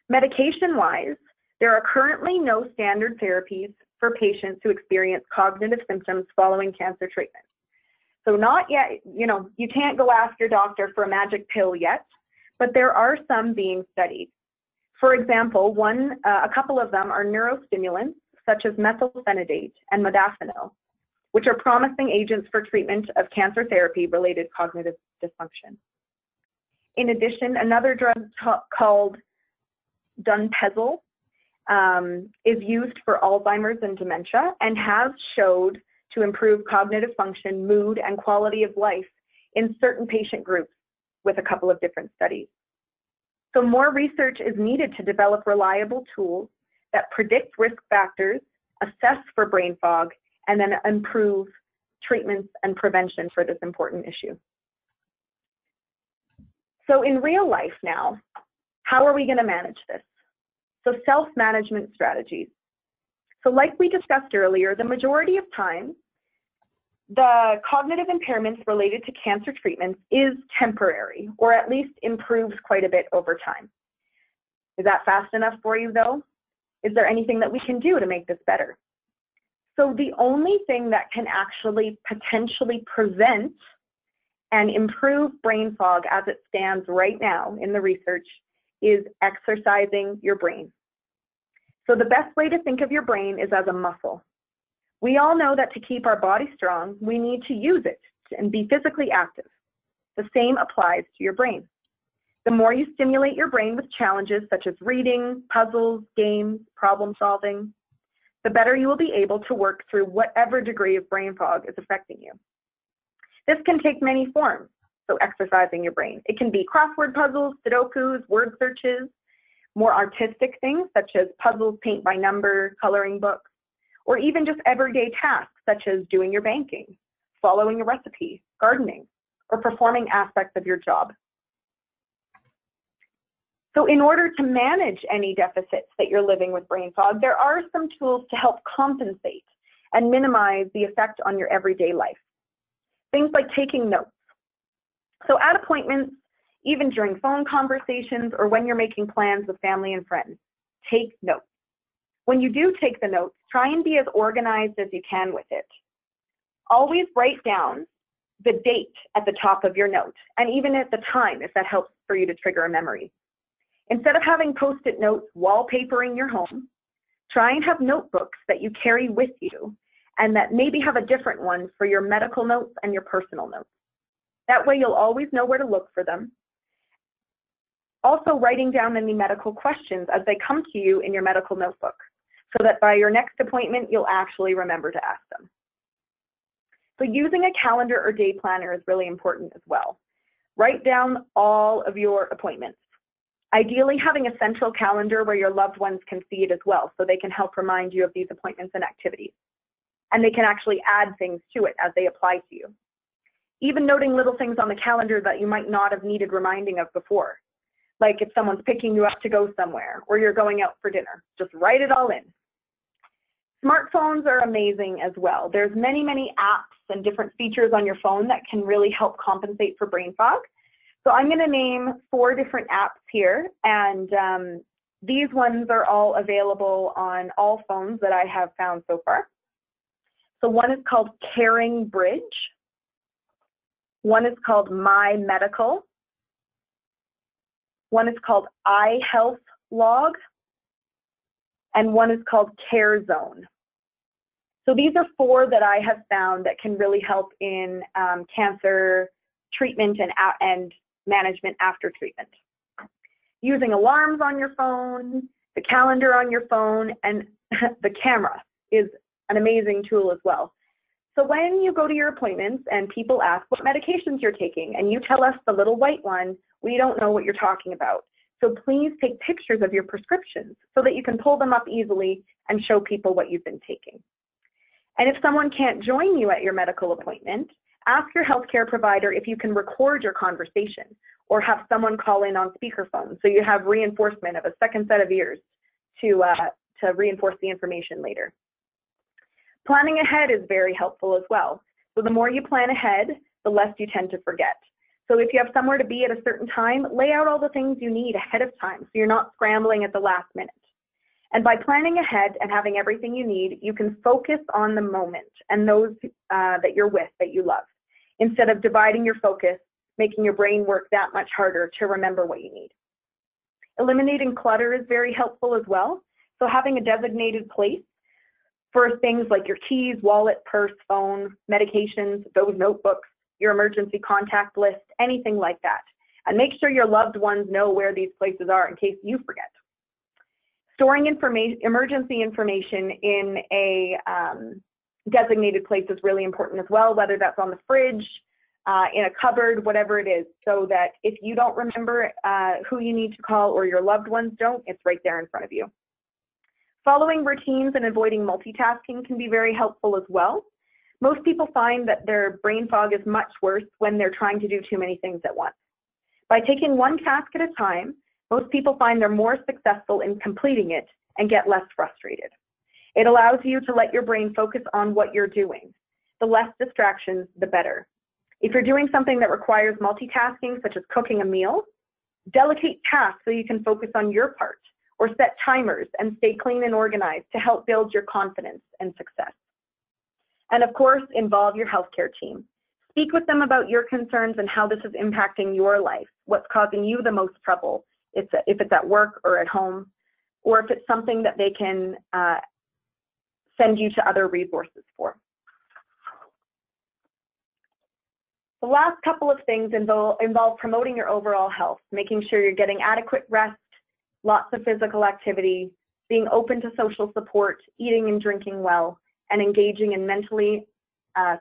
Medication-wise, there are currently no standard therapies for patients who experience cognitive symptoms following cancer treatment. So not yet, you can't go ask your doctor for a magic pill yet, but there are some being studied. For example, a couple of them are neurostimulants, such as methylphenidate and modafinil, which are promising agents for treatment of cancer therapy-related cognitive dysfunction. In addition, another drug called Dunpezil is used for Alzheimer's and dementia and has showed to improve cognitive function, mood, and quality of life in certain patient groups with a couple of different studies. So more research is needed to develop reliable tools that predict risk factors, assess for brain fog, and then improve treatments and prevention for this important issue. So in real life now, how are we going to manage this? So self-management strategies. So like we discussed earlier, the majority of time, the cognitive impairments related to cancer treatments is temporary, or at least improves quite a bit over time. Is that fast enough for you though? Is there anything that we can do to make this better? So the only thing that can actually potentially prevent and improve brain fog as it stands right now in the research is exercising your brain. So the best way to think of your brain is as a muscle. We all know that to keep our body strong, we need to use it and be physically active. The same applies to your brain. The more you stimulate your brain with challenges such as reading, puzzles, games, problem solving, the better you will be able to work through whatever degree of brain fog is affecting you. This can take many forms, so exercising your brain. It can be crossword puzzles, Sudokus, word searches, more artistic things such as puzzles, paint by number, coloring books, or even just everyday tasks such as doing your banking, following a recipe, gardening, or performing aspects of your job. So in order to manage any deficits that you're living with brain fog, there are some tools to help compensate and minimize the effect on your everyday life. Things like taking notes. So at appointments, even during phone conversations or when you're making plans with family and friends, take notes. When you do take the notes, try and be as organized as you can with it. Always write down the date at the top of your note, and even at the time, if that helps for you to trigger a memory. Instead of having Post-it notes wallpapering your home, try and have notebooks that you carry with you and that maybe have a different one for your medical notes and your personal notes. That way you'll always know where to look for them. Also writing down any medical questions as they come to you in your medical notebook, so that by your next appointment, you'll actually remember to ask them. So using a calendar or day planner is really important as well. Write down all of your appointments. Ideally, having a central calendar where your loved ones can see it as well, so they can help remind you of these appointments and activities. And they can actually add things to it as they apply to you. Even noting little things on the calendar that you might not have needed reminding of before. Like if someone's picking you up to go somewhere or you're going out for dinner, just write it all in. Smartphones are amazing as well. There's many, many apps and different features on your phone that can really help compensate for brain fog. So I'm going to name 4 different apps here, and these ones are all available on all phones that I have found so far. So one is called CAREGIVERS. One is called My Medical. One is called iHealthLog, and one is called CareZone. So these are 4 that I have found that can really help in cancer treatment and management after treatment. Using alarms on your phone, the calendar on your phone, and the camera is an amazing tool as well. So when you go to your appointments and people ask what medications you're taking and you tell us the little white one, we don't know what you're talking about. So please take pictures of your prescriptions so that you can pull them up easily and show people what you've been taking. And if someone can't join you at your medical appointment, ask your healthcare provider if you can record your conversation or have someone call in on speakerphone so you have reinforcement of a second set of ears to reinforce the information later. Planning ahead is very helpful as well. So the more you plan ahead, the less you tend to forget. So if you have somewhere to be at a certain time, lay out all the things you need ahead of time so you're not scrambling at the last minute. And by planning ahead and having everything you need, you can focus on the moment and those that you're with, that you love, instead of dividing your focus, making your brain work that much harder to remember what you need. Eliminating clutter is very helpful as well. So having a designated place for things like your keys, wallet, purse, phone, medications, those notebooks, your emergency contact list, anything like that. And make sure your loved ones know where these places are in case you forget. Storing emergency information in a designated place is really important as well, whether that's on the fridge, in a cupboard, whatever it is, so that if you don't remember who you need to call or your loved ones don't, it's right there in front of you. Following routines and avoiding multitasking can be very helpful as well. Most people find that their brain fog is much worse when they're trying to do too many things at once. By taking one task at a time, most people find they're more successful in completing it and get less frustrated. It allows you to let your brain focus on what you're doing. The less distractions, the better. If you're doing something that requires multitasking, such as cooking a meal, delegate tasks so you can focus on your part, or set timers and stay clean and organized to help build your confidence and success. And of course, involve your healthcare team. Speak with them about your concerns and how this is impacting your life, what's causing you the most trouble, if it's at work or at home, or if it's something that they can send you to other resources for. The last couple of things involve promoting your overall health, making sure you're getting adequate rest, lots of physical activity, being open to social support, eating and drinking well, and engaging in mentally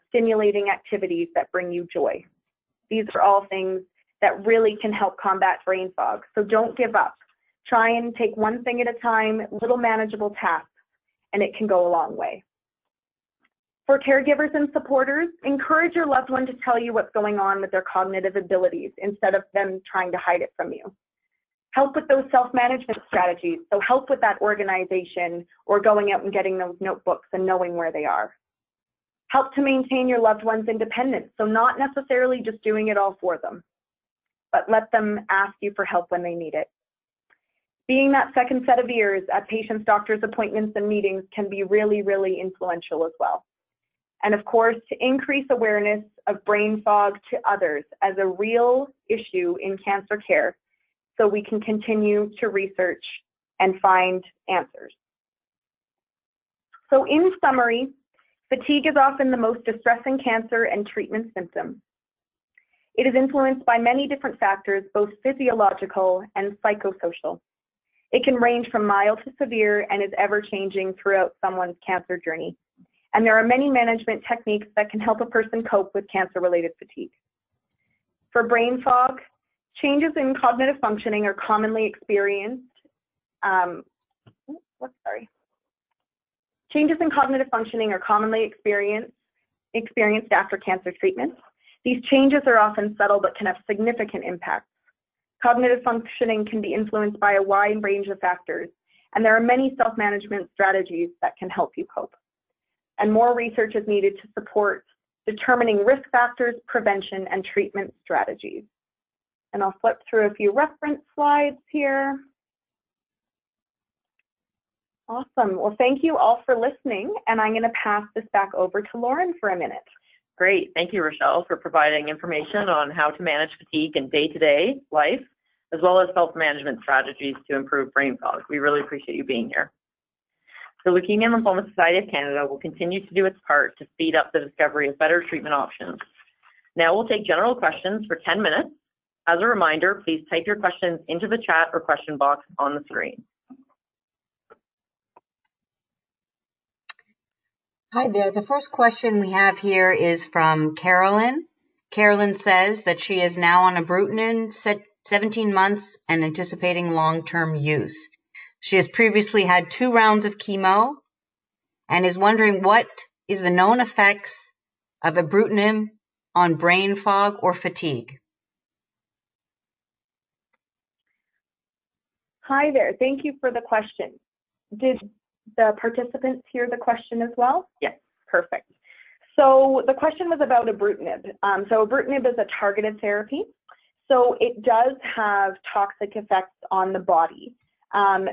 stimulating activities that bring you joy. These are all things that really can help combat brain fog. So don't give up. Try and take one thing at a time, little manageable tasks, and it can go a long way. For caregivers and supporters, encourage your loved one to tell you what's going on with their cognitive abilities instead of them trying to hide it from you. Help with those self-management strategies. So help with that organization or going out and getting those notebooks and knowing where they are. Help to maintain your loved one's independence. So not necessarily just doing it all for them, but let them ask you for help when they need it. Being that second set of ears at patients' doctors' appointments and meetings can be really, really influential as well. And of course, to increase awareness of brain fog to others as a real issue in cancer care, so we can continue to research and find answers. So in summary, fatigue is often the most distressing cancer and treatment symptom. It is influenced by many different factors, both physiological and psychosocial. It can range from mild to severe and is ever-changing throughout someone's cancer journey. And there are many management techniques that can help a person cope with cancer-related fatigue. For brain fog, changes in cognitive functioning are commonly experienced. Changes in cognitive functioning are commonly experienced after cancer treatment. These changes are often subtle but can have significant impacts. Cognitive functioning can be influenced by a wide range of factors, and there are many self-management strategies that can help you cope. And more research is needed to support determining risk factors, prevention, and treatment strategies. And I'll flip through a few reference slides here. Awesome. Well, thank you all for listening, and I'm going to pass this back over to Lauren for a minute. Great. Thank you, Rochelle, for providing information on how to manage fatigue in day-to-day life, as well as self-management strategies to improve brain fog. We really appreciate you being here. The Leukemia and Lymphoma Society of Canada will continue to do its part to speed up the discovery of better treatment options. Now we'll take general questions for 10 minutes. As a reminder, please type your questions into the chat or question box on the screen. Hi there. The first question we have here is from Carolyn. Carolyn says that she is now on ibrutinib 17 months and anticipating long-term use. She has previously had 2 rounds of chemo and is wondering what is the known effects of ibrutinib on brain fog or fatigue. Hi there. Thank you for the question. Did the participants hear the question as well? Yes. Perfect. So the question was about ibrutinib. So ibrutinib is a targeted therapy. So it does have toxic effects on the body,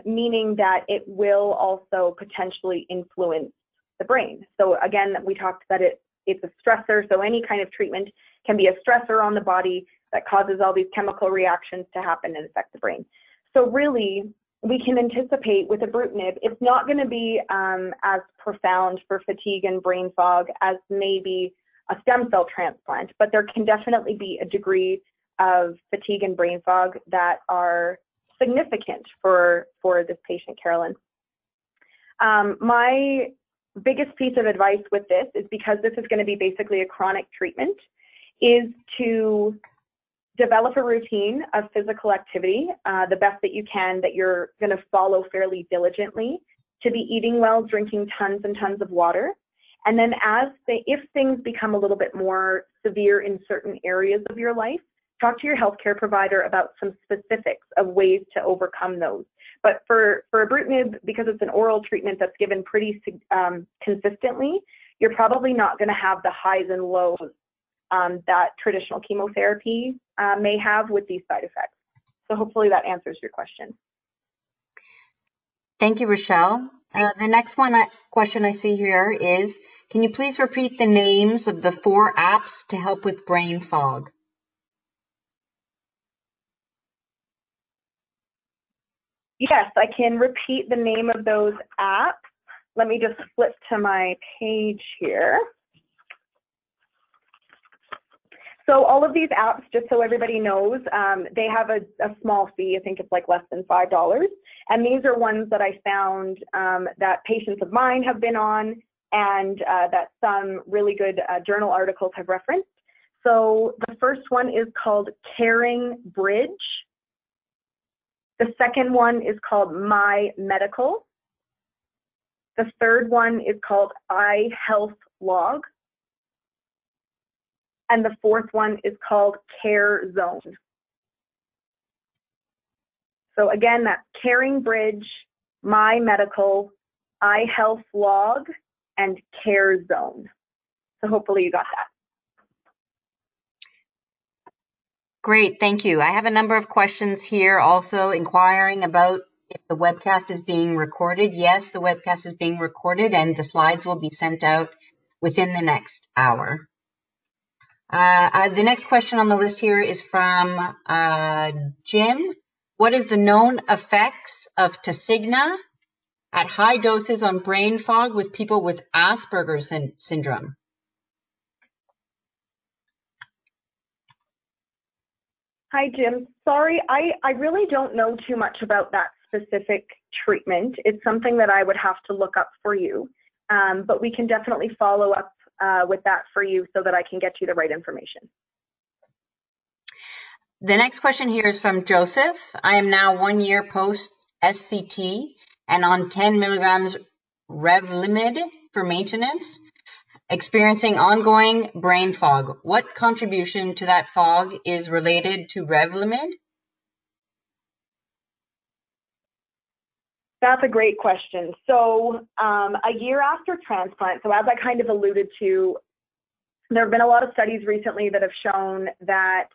meaning that it will also potentially influence the brain. So again, we talked that it's a stressor. So any kind of treatment can be a stressor on the body that causes all these chemical reactions to happen and affect the brain. So really, we can anticipate with ibrutinib, it's not going to be as profound for fatigue and brain fog as maybe a stem cell transplant, but there can definitely be a degree of fatigue and brain fog that are significant for this patient, Carolyn. My biggest piece of advice with this is, because this is going to be basically a chronic treatment, is to develop a routine of physical activity, the best that you can, that you're going to follow fairly diligently, to be eating well, drinking tons and tons of water. And then if things become a little bit more severe in certain areas of your life, talk to your healthcare provider about some specifics of ways to overcome those. But for ibrutinib, because it's an oral treatment that's given pretty consistently, you're probably not going to have the highs and lows that traditional chemotherapy may have with these side effects. So hopefully that answers your question. Thank you, Rochelle. The next question I see here is, can you please repeat the names of the 4 apps to help with brain fog? Yes, I can repeat the name of those apps. Let me just flip to my page here. So all of these apps, just so everybody knows, they have a small fee. I think it's like less than $5. And these are ones that I found that patients of mine have been on, and that some really good journal articles have referenced. So the first one is called CAREGIVERS. The second one is called My Medical. The third one is called iHealthLog. And the fourth one is called CareZone. So again, that's CareGivers, My Medical, iHealthLog, and CareZone. So hopefully you got that. Great, thank you. I have a number of questions here also inquiring about if the webcast is being recorded. Yes, the webcast is being recorded, and the slides will be sent out within the next hour. The next question on the list here is from Jim. What is the known effects of Tasigna at high doses on brain fog with people with Asperger's syndrome? Hi, Jim. Sorry, I really don't know too much about that specific treatment. It's something that I would have to look up for you, but we can definitely follow up with that for you so that I can get you the right information. The next question here is from Joseph. I am now 1 year post-SCT and on 10 milligrams Revlimid for maintenance, experiencing ongoing brain fog. What contribution to that fog is related to Revlimid? That's a great question. So a year after transplant, so as I kind of alluded to, there have been a lot of studies recently that have shown that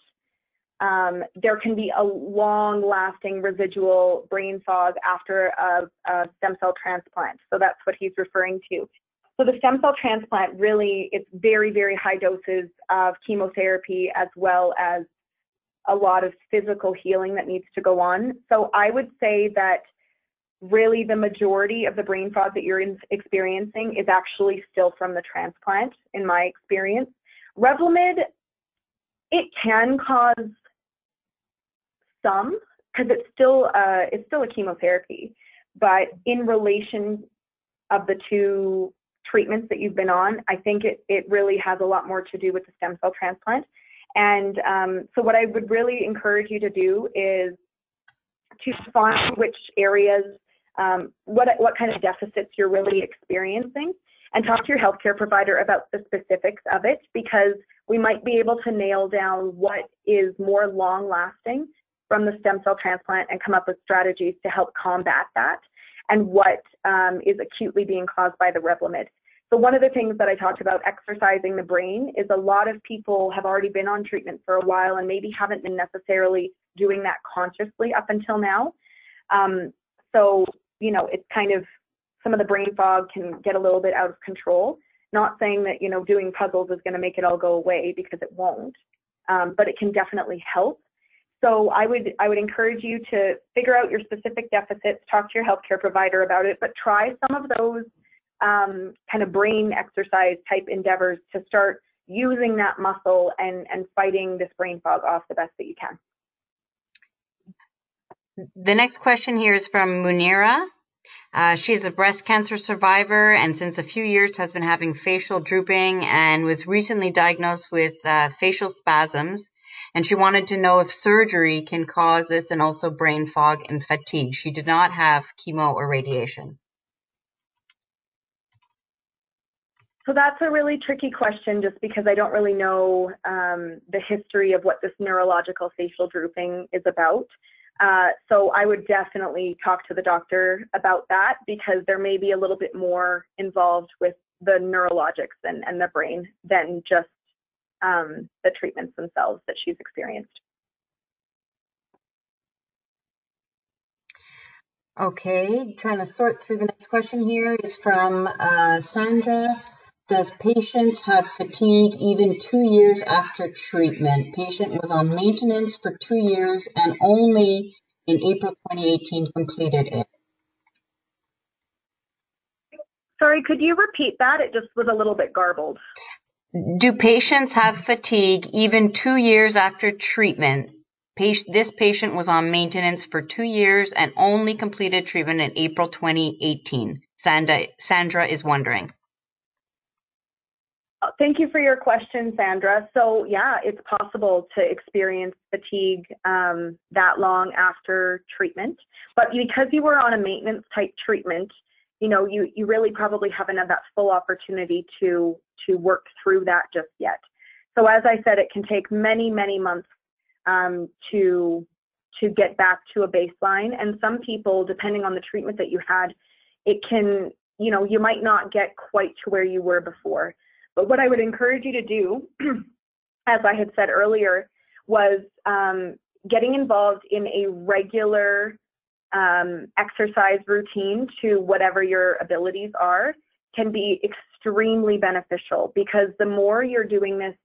there can be a long-lasting residual brain fog after a stem cell transplant. So that's what he's referring to. So the stem cell transplant really, it's very, very high doses of chemotherapy as well as a lot of physical healing that needs to go on. So I would say that really the majority of the brain fog that you're experiencing is actually still from the transplant, in my experience. Revlimid, it can cause some, because it's still a chemotherapy, but in relation of the two treatments that you've been on, I think it really has a lot more to do with the stem cell transplant. And so what I would really encourage you to do is to find which areas, what kind of deficits you're really experiencing, and talk to your healthcare provider about the specifics of it, because we might be able to nail down what is more long-lasting from the stem cell transplant and come up with strategies to help combat that, and what is acutely being caused by the Revlimid. So one of the things that I talked about exercising the brain is a lot of people have already been on treatment for a while and maybe haven't been necessarily doing that consciously up until now. So, you know, it's kind of, some of the brain fog can get a little bit out of control. Not saying that, you know, doing puzzles is going to make it all go away, because it won't, but it can definitely help. So I would encourage you to figure out your specific deficits, talk to your healthcare provider about it, but try some of those kind of brain exercise type endeavors to start using that muscle and fighting this brain fog off the best that you can. The next question here is from Munira. She's a breast cancer survivor, and since a few years has been having facial drooping and was recently diagnosed with facial spasms. And she wanted to know if surgery can cause this, and also brain fog and fatigue. She did not have chemo or radiation. So that's a really tricky question, just because I don't really know the history of what this neurological facial drooping is about. So I would definitely talk to the doctor about that, because there may be a little bit more involved with the neurologics and the brain than just the treatments themselves that she's experienced. Okay, trying to sort through the next question here is from Sandra. Does patients have fatigue even 2 years after treatment? Patient was on maintenance for 2 years and only in April 2018 completed it. Sorry, could you repeat that? It just was a little bit garbled. Do patients have fatigue even 2 years after treatment? This patient was on maintenance for 2 years and only completed treatment in April 2018. Sandra is wondering. Thank you for your question, Sandra. So yeah, it's possible to experience fatigue that long after treatment, but because you were on a maintenance type treatment, you know, you really probably haven't had that full opportunity to work through that just yet. So as I said, it can take many, many months to get back to a baseline. And some people, depending on the treatment that you had, it can, you know, you might not get quite to where you were before. But what I would encourage you to do, as I had said earlier, was getting involved in a regular exercise routine to whatever your abilities are can be extremely beneficial, because the more you're doing this,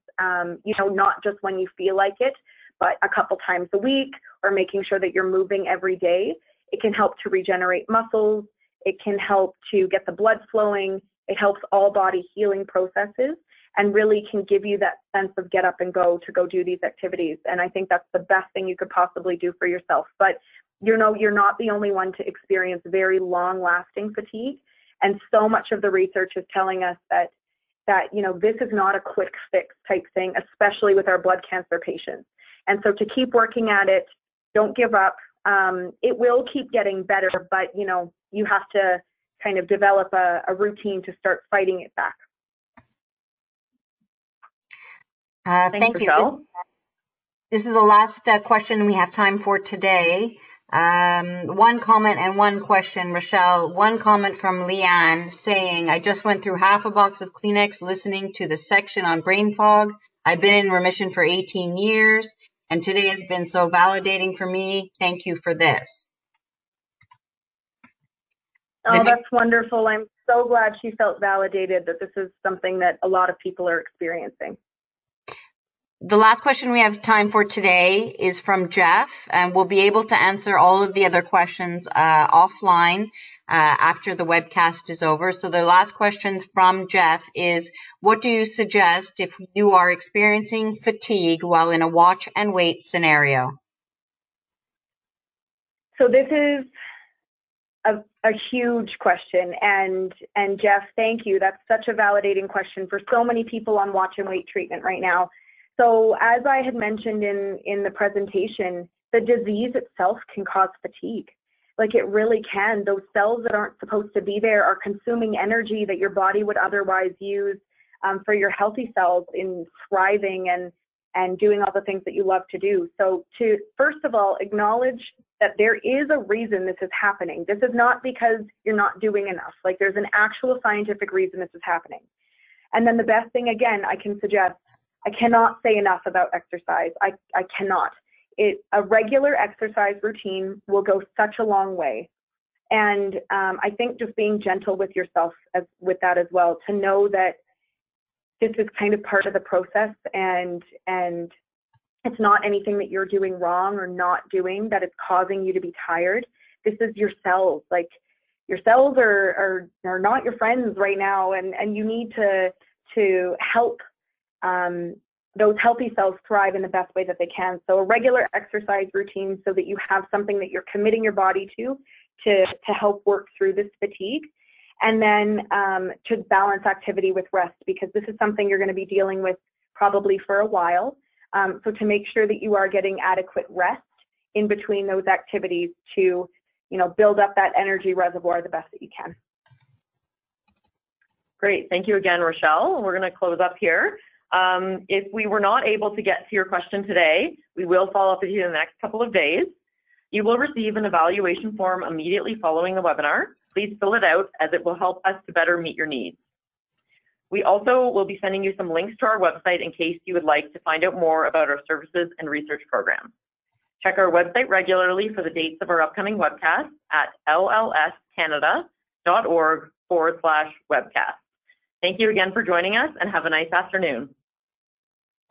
you know, not just when you feel like it, but a couple times a week, or making sure that you're moving every day, it can help to regenerate muscles. It can help to get the blood flowing. It helps all body healing processes, and really can give you that sense of get up and go to go do these activities. And I think that's the best thing you could possibly do for yourself. But you know, you're not the only one to experience very long lasting fatigue. And so much of the research is telling us that, you know, this is not a quick fix type thing, especially with our blood cancer patients. And so to keep working at it, don't give up. It will keep getting better, but you know, you have to kind of develop a routine to start fighting it back. Thank you. Rochelle. This is the last question we have time for today. One comment and one question, Rochelle. One comment from Leanne saying, I just went through half a box of Kleenex listening to the section on brain fog. I've been in remission for 18 years, and today has been so validating for me. Thank you for this. Oh, that's wonderful. I'm so glad she felt validated that this is something that a lot of people are experiencing. The last question we have time for today is from Jeff, and we'll be able to answer all of the other questions offline after the webcast is over. So the last questions from Jeff is, what do you suggest if you are experiencing fatigue while in a watch and wait scenario? So this is a huge question, and Jeff, thank you. That's such a validating question for so many people on watch and wait treatment right now. So as I had mentioned in the presentation, the disease itself can cause fatigue. Like, it really can. Those cells that aren't supposed to be there are consuming energy that your body would otherwise use for your healthy cells in thriving and doing all the things that you love to do. So to, first of all, acknowledge that there is a reason this is happening. This is not because you're not doing enough. Like, there's an actual scientific reason this is happening. And then the best thing, again, I can suggest, I cannot say enough about exercise. I cannot. A regular exercise routine will go such a long way. And I think just being gentle with yourself with that as well, to know that this is kind of part of the process, and it's not anything that you're doing wrong or not doing that is causing you to be tired. This is your cells. Like, your cells are not your friends right now, and you need to help those healthy cells thrive in the best way that they can. So a regular exercise routine, so that you have something that you're committing your body to help work through this fatigue. And then to balance activity with rest, because this is something you're going to be dealing with probably for a while. So to make sure that you are getting adequate rest in between those activities to, build up that energy reservoir the best that you can. Great. Thank you again, Rochelle. We're going to close up here. If we were not able to get to your question today, we will follow up with you in the next couple of days. You will receive an evaluation form immediately following the webinar. Please fill it out, as it will help us to better meet your needs. We also will be sending you some links to our website in case you would like to find out more about our services and research programs. Check our website regularly for the dates of our upcoming webcasts at llscanada.org/webcast. Thank you again for joining us, and have a nice afternoon.